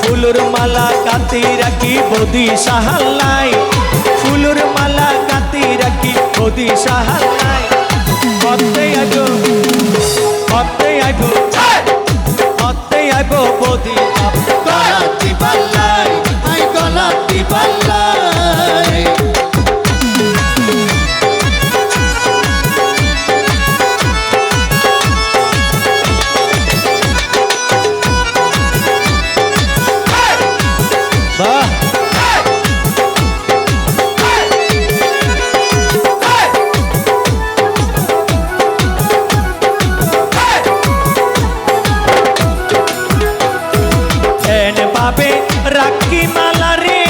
ফুলুর মালা গাতি রাখি বদি সাহালাই ফুলুর মালা গাতি রাখি বদি সাহালাই কতে আইবো বদি গলাতি বালাই আই গলাতি বালাই বাহ রাখি মালা রে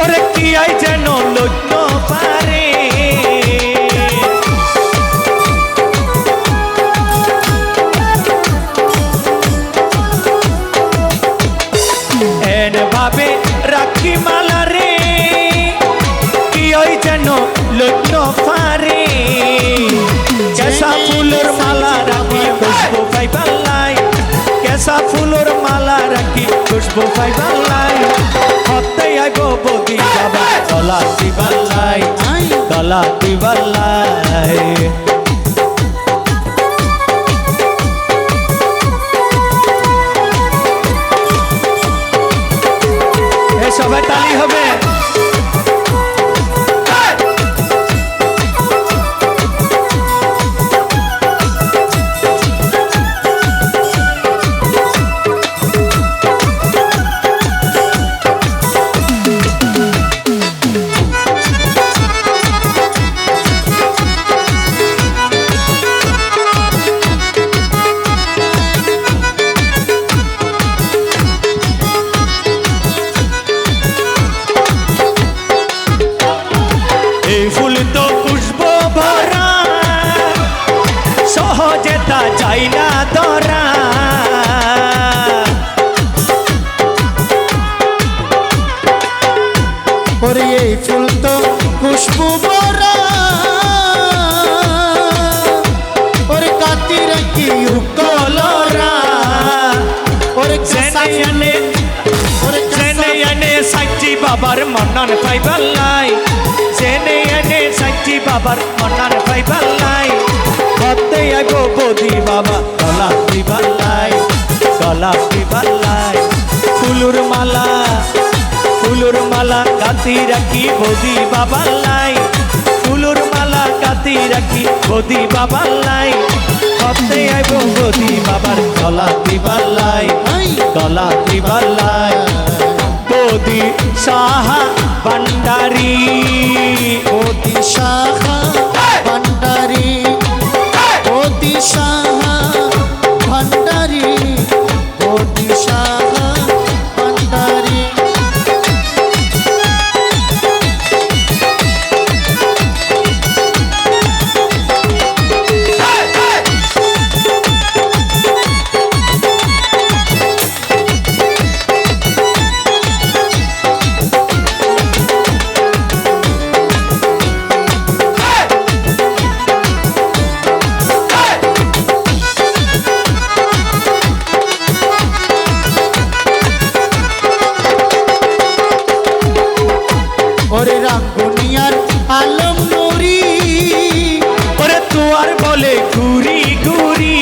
ওরে কি আই যেন লজ্জ পারে এন ভাবে রাখি মালা রে কি আই যেন লজ্জ পারে কেসা ফুলের মালা রাখি খুশবু পাইবার লাই কেসা ফুলের মালা রাখি খুশবু পাইবার লাই হতে আইবো বদি বাবা গলাতি বালাই গলাতি বালাই এ সবাই তালি হবে সহজেতা যাই না ধরা ওরে এই ফুল তো খুশবু ভরা ওরে কাতি রাখি কলরা ওরে জেনে সাচ্চি বাবার মনন পাইবার লাই জেনে সাচ্চি বাবার মনন পাইবার লাই হতে আইবো বদি বাবা গলাতি বালাই গলাতি বালাই ফুলুর মালা গাতি রাখি বদি বাবা লাই ফুলুর মালা গাতি রাখি বদি বাবা লাই হতে আইবো বদি বাবার গলাতি বালাই গলাতি বালাই বদি সাহা ভান্ডারি বদি সাহা ভান্ডারি বদি সাহা ভান্ডারি বদি সাহা ভান্ডারি ওরে রাঙ্গুনিয়ার আলম নুরি ওরে তুয়ার বলে ঘুরি ঘুরি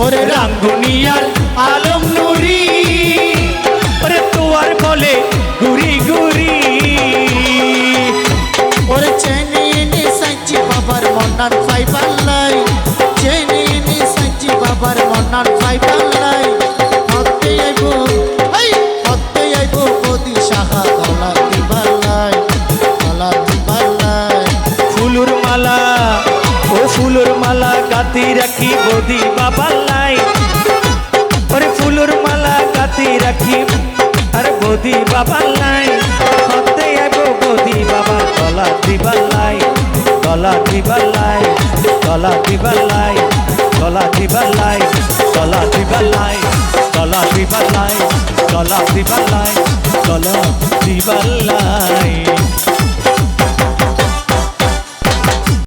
ওরে রাঙ্গুনিয়ার আলম নুরি ওরে তুয়ার বলে ঘুরি ঘুরি ওরে চেনে এনে সাচ্চি বাবার মন্নান পাইবার লাই চেনে এনে সাচ্চি বাবার মন্নান পাইবার লাই হতে আইবো বদি সাহা গলাতি বালাই গলাতি বালাই ফুলুর মালা গাতি রাখি বদি বাবা লাই ওরে ফুলুর মালা গাতি রাখি আরে বদি বাবা লাই হতে আইবো বদি বাবা গলাতি বালাই গলাতি বালাই গলাতি বালাই গলাতি বালাই গলাতি বালাই গলাতি বালাই গলাতি বালাই গলাতি বালাই